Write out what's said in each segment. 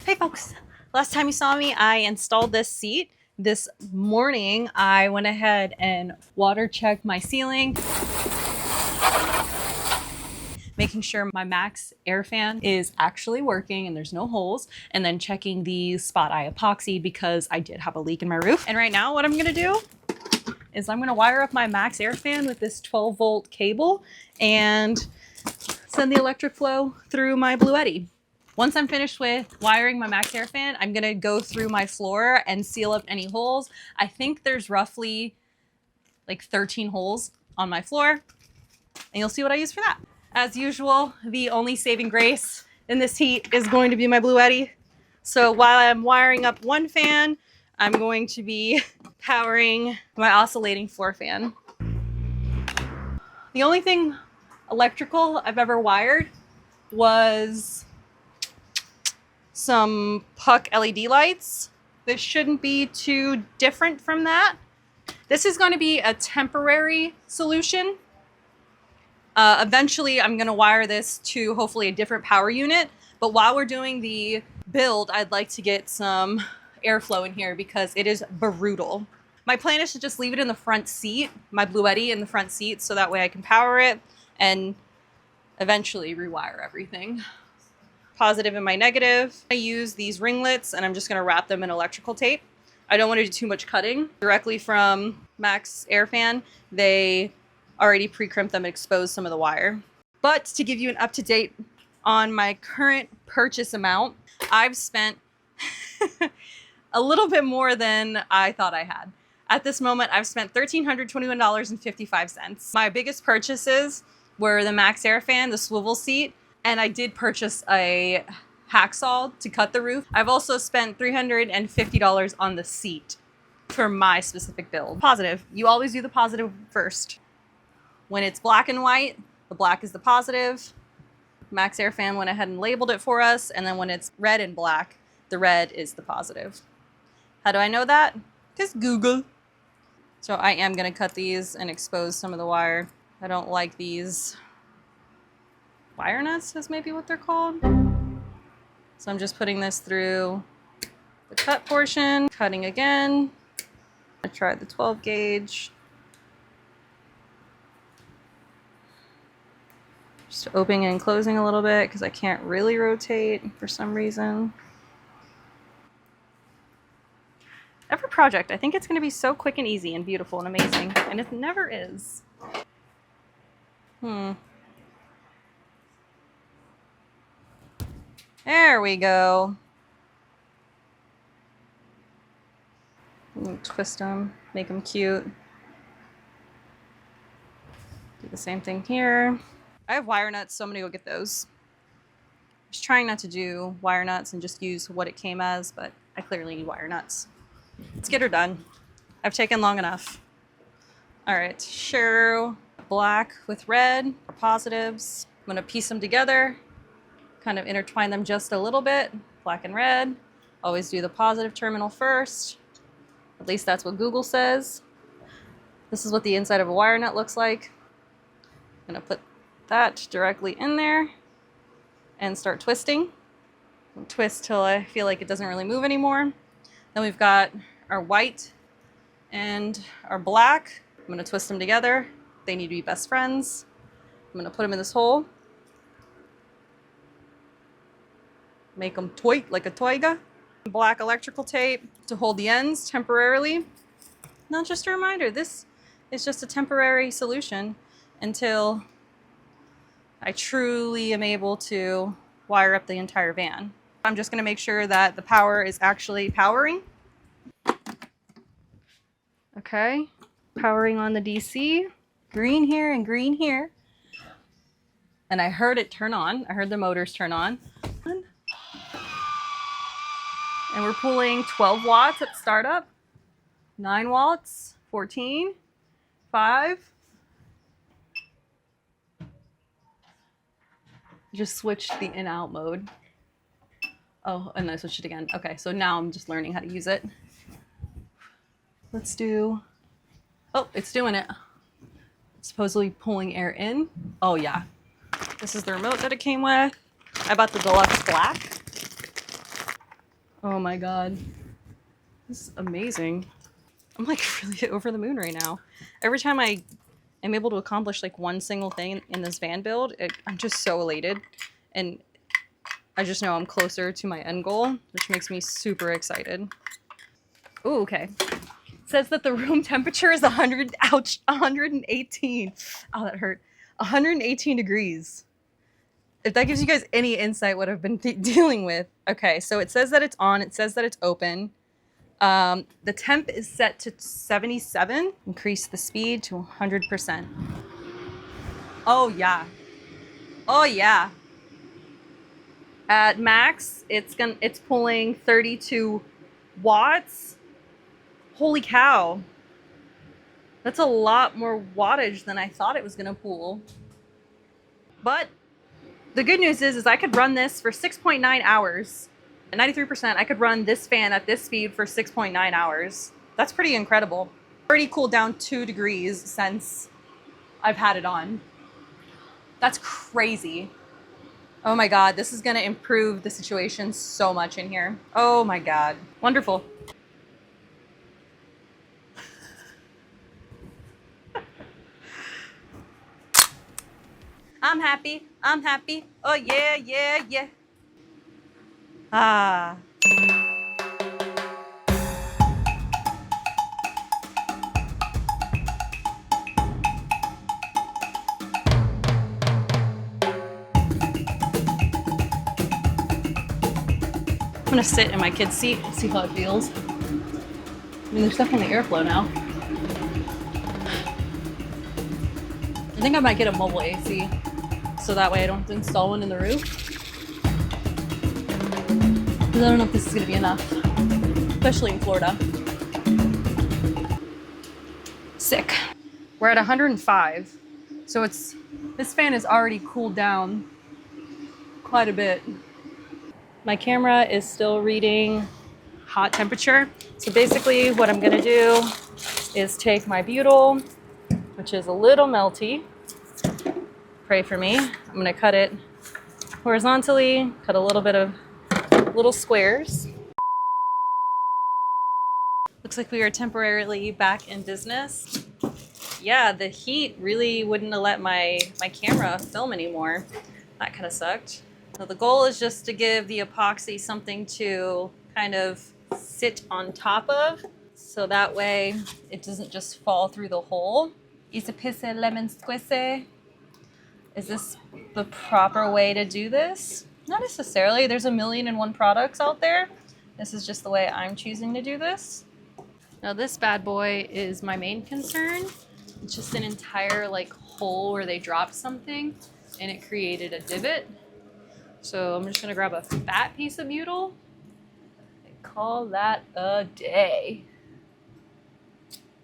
Hey folks, last time you saw me, I installed this seat. This morning, I went ahead and water checked my ceiling, making sure my Maxxair fan is actually working and there's no holes, and then checking the spot eye epoxy because I did have a leak in my roof. And right now what I'm gonna do is I'm gonna wire up my Maxxair fan with this 12-volt cable and send the electric flow through my Bluetti. Once I'm finished with wiring my Maxxair fan, I'm gonna go through my floor and seal up any holes. I think there's roughly like 13 holes on my floor, and you'll see what I use for that. As usual, the only saving grace in this heat is going to be my Bluetti. So while I'm wiring up one fan, I'm going to be powering my oscillating floor fan. The only thing electrical I've ever wired was some puck LED lights. This shouldn't be too different from that. This is going to be a temporary solution. Eventually, I'm going to wire this to hopefully a different power unit. But while we're doing the build, I'd like to get some airflow in here because it is brutal. My plan is to just leave it in the front seat, my Bluetti in the front seat, so that way I can power it and eventually rewire everything. Positive and my negative. I use these ringlets and I'm just gonna wrap them in electrical tape. I don't want to do too much cutting. Directly from Maxxair fan, they already pre-crimped them and exposed some of the wire. But to give you an up-to-date on my current purchase amount, I've spent a little bit more than I thought I had. At this moment, I've spent $1,321.55. My biggest purchases were the Maxxair fan, the swivel seat, and I did purchase a hacksaw to cut the roof. I've also spent $350 on the seat for my specific build. Positive. You always do the positive first. When it's black and white, the black is the positive. Maxxair fan went ahead and labeled it for us. And then when it's red and black, the red is the positive. How do I know that? Because Google. So I am going to cut these and expose some of the wire. I don't like these wire nuts is maybe what they're called. So I'm just putting this through the cut portion, cutting again. I tried the 12 gauge. Just opening and closing a little bit because I can't really rotate for some reason. Every project, I think it's going to be so quick and easy and beautiful and amazing, and it never is. There we go. Twist them, make them cute. Do the same thing here. I have wire nuts, so I'm gonna go get those. Just trying not to do wire nuts and just use what it came as, but I clearly need wire nuts. Let's get her done. I've taken long enough. All right, share black with red for positives. I'm gonna piece them together, kind of intertwine them just a little bit, black and red. Always do the positive terminal first. At least that's what Google says. This is what the inside of a wire nut looks like. I'm gonna put that directly in there and start twisting. I'll twist till I feel like it doesn't really move anymore. Then we've got our white and our black. I'm gonna twist them together. They need to be best friends. I'm gonna put them in this hole. Make them toit like a toiga. Black electrical tape to hold the ends temporarily. Now just a reminder, this is just a temporary solution until I truly am able to wire up the entire van. I'm just gonna make sure that the power is actually powering. Okay, powering on the DC. Green here and green here. And I heard it turn on. I heard the motors turn on. And we're pulling 12 watts at startup, 9 watts, 14, 5. Just switched the in-out mode. Oh, and then I switched it again. Okay, so now I'm just learning how to use it. Let's do, oh, it's doing it. It's supposedly pulling air in. Oh yeah. This is the remote that it came with. I bought the deluxe black. Oh my God. This is amazing. I'm like really over the moon right now. Every time I am able to accomplish like one single thing in this van build, I'm just so elated. And I just know I'm closer to my end goal, which makes me super excited. Ooh, okay. It says that the room temperature is 100, ouch, 118. Oh, that hurt. 118 degrees. If that gives you guys any insight what I've been dealing with. Okay, so it says that it's on. It says that it's open. The temp is set to 77. Increase the speed to 100%. Oh, yeah. Oh, yeah. At max, it's pulling 32 watts. Holy cow. That's a lot more wattage than I thought it was gonna pull. But the good news is I could run this for 6.9 hours. At 93%, I could run this fan at this speed for 6.9 hours. That's pretty incredible. Already cooled down 2 degrees since I've had it on. That's crazy. Oh my God, this is gonna improve the situation so much in here. Oh my God, wonderful. I'm happy, I'm happy. Oh yeah, yeah, yeah. Ah. I'm gonna sit in my kid's seat and see how it feels. I mean, there's definitely airflow now. I think I might get a mobile AC, so that way I don't have to install one in the roof. Because I don't know if this is gonna be enough, especially in Florida. Sick. We're at 105, so this fan is already cooled down quite a bit. My camera is still reading hot temperature. So basically what I'm gonna do is take my butyl, which is a little melty. Pray for me. I'm gonna cut it horizontally, cut a little bit of little squares. Looks like we are temporarily back in business. Yeah, the heat really wouldn't have let my camera film anymore. That kind of sucked. So the goal is just to give the epoxy something to kind of sit on top of, so that way it doesn't just fall through the hole. Is pisse lemon squisse? Is this the proper way to do this? Not necessarily. There's 1,000,001 products out there. This is just the way I'm choosing to do this. Now this bad boy is my main concern. It's just an entire like hole where they dropped something and it created a divot. So I'm just gonna grab a fat piece of butyl and call that a day.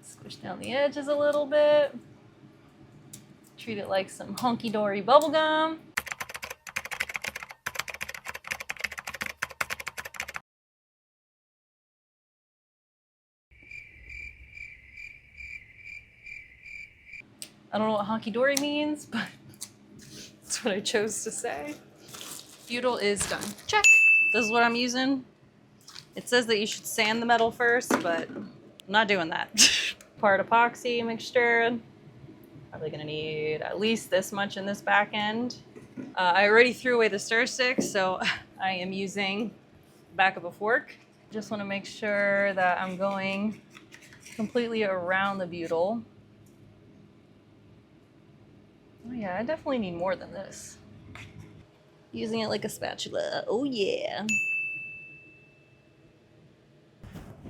Squish down the edges a little bit. Treat it like some hunky-dory bubble gum. I don't know what hunky-dory means, but that's what I chose to say. Butyl is done. Check. This is what I'm using. It says that you should sand the metal first, but I'm not doing that. Part epoxy mixture. Probably gonna need at least this much in this back end. I already threw away the stir stick, so I am using the back of a fork. Just wanna make sure that I'm going completely around the butyl. Oh yeah, I definitely need more than this. Using it like a spatula. Oh yeah.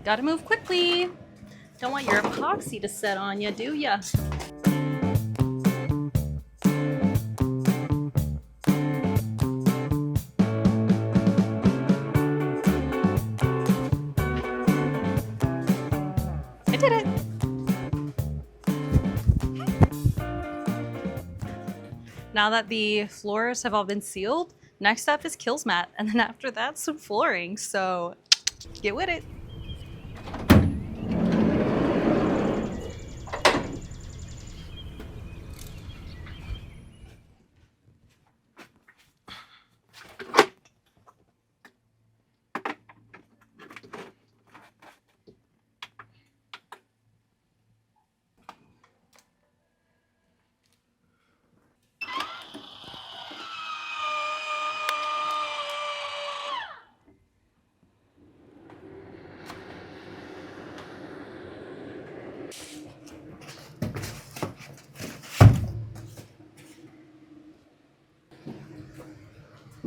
Gotta move quickly. Don't want your epoxy to set on you, do ya? I did it. Now that the floors have all been sealed, next up is Kilmat, and then after that, some flooring. So get with it.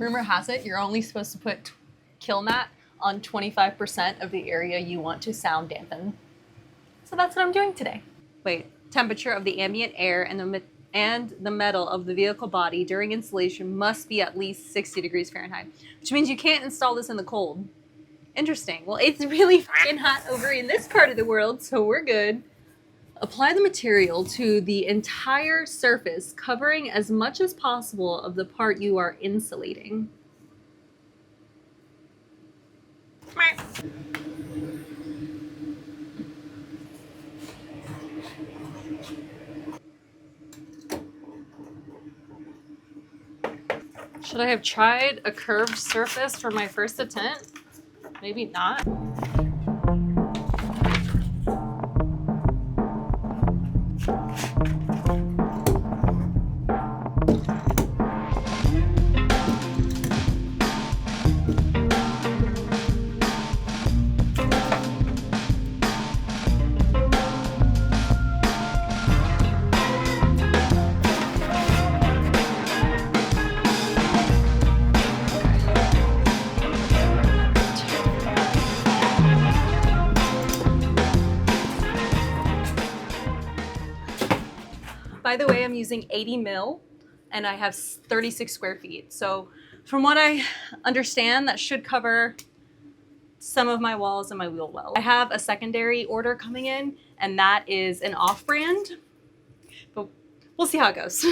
Rumor has it you're only supposed to put Kilmat on 25% of the area you want to sound dampen. So that's what I'm doing today. Wait, temperature of the ambient air and the metal of the vehicle body during installation must be at least 60 degrees Fahrenheit, which means you can't install this in the cold. Interesting. Well, it's really fucking hot over in this part of the world, so we're good. Apply the material to the entire surface, covering as much as possible of the part you are insulating. Should I have tried a curved surface for my first attempt? Maybe not. By the way, I'm using 80 mil and I have 36 square feet. So from what I understand, that should cover some of my walls and my wheel well. I have a secondary order coming in and that is an off-brand, but we'll see how it goes.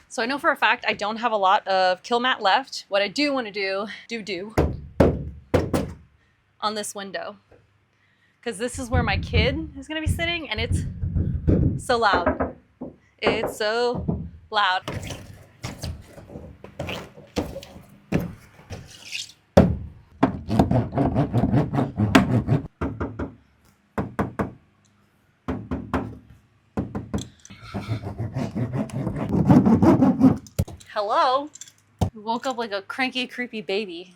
So I know for a fact I don't have a lot of Kilmat left. What I do want to do on this window, because this is where my kid is going to be sitting and it's so loud. It's so loud. Hello? We woke up like a cranky, creepy baby.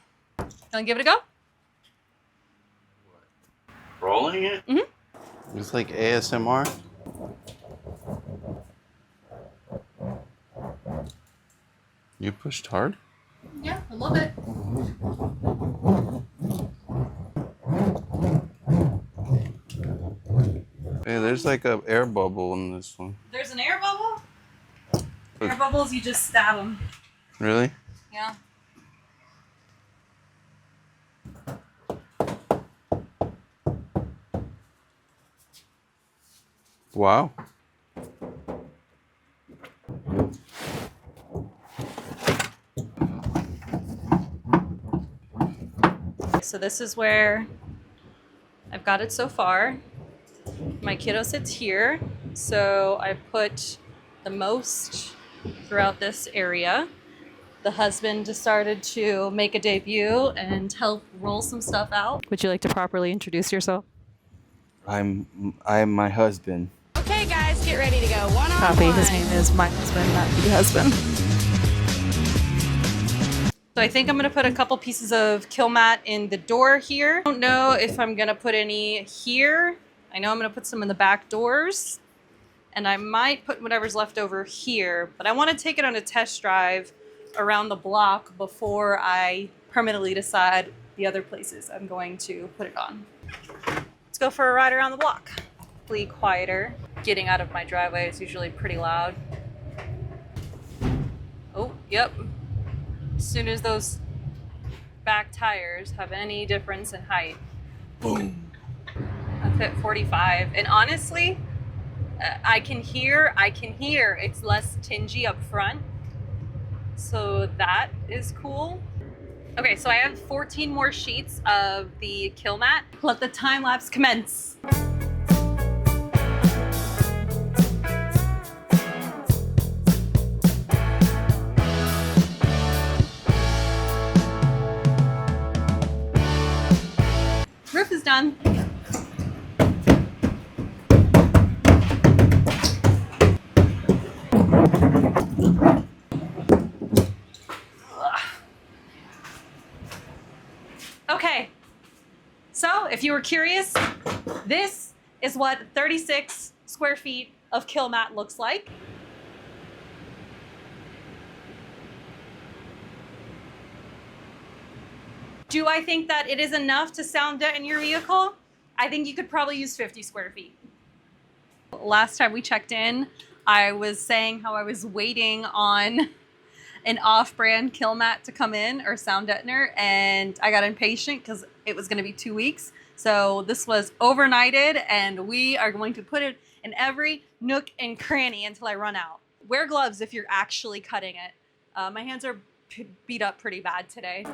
Wanna give it a go? Rolling it? Mm-hmm. It's like ASMR. You pushed hard? Yeah, a little bit. Hey, there's like a air bubble in this one. There's an air bubble? Air bubbles, you just stab them. Really? Yeah. Wow. So this is where I've got it so far. My kiddo sits here, so I put the most throughout this area. The husband decided to make a debut and help roll some stuff out. Would you like to properly introduce yourself? I'm my husband. Okay, guys, get ready to go. One on Copy. one. His name is my husband, not your husband. So I think I'm gonna put a couple pieces of Kilmat in the door here. I don't know if I'm gonna put any here. I know I'm gonna put some in the back doors. And I might put whatever's left over here, but I want to take it on a test drive around the block before I permanently decide the other places I'm going to put it on. Let's go for a ride around the block. Hopefully quieter. Getting out of my driveway is usually pretty loud. Oh, yep. As soon as those back tires have any difference in height. Boom. I've hit 45. And honestly, I can hear it's less tingy up front. So that is cool. Okay, so I have 14 more sheets of the Kilmat. Let the time lapse commence. Roof is done. Okay, so if you were curious, this is what 36 square feet of Kilmat looks like. Do I think that it is enough to sound deaden your vehicle? I think you could probably use 50 square feet. Last time we checked in, I was saying how I was waiting on an off-brand Kilmat to come in, or sound deadener, and I got impatient because it was going to be 2 weeks. So this was overnighted, and we are going to put it in every nook and cranny until I run out. Wear gloves if you're actually cutting it. My hands are beat up pretty bad today.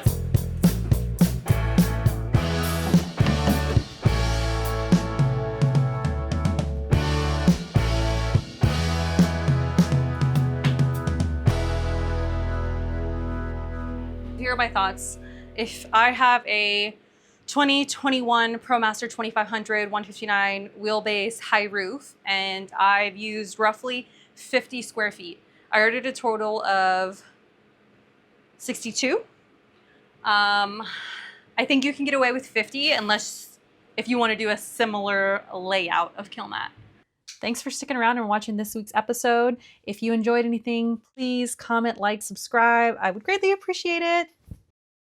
Here are my thoughts. If I have a 2021 ProMaster 2500 159 wheelbase high roof and I've used roughly 50 square feet, I ordered a total of 62. I think you can get away with 50 unless if you want to do a similar layout of Kilmat. Thanks for sticking around and watching this week's episode. If you enjoyed anything, please comment, like, subscribe. I would greatly appreciate it.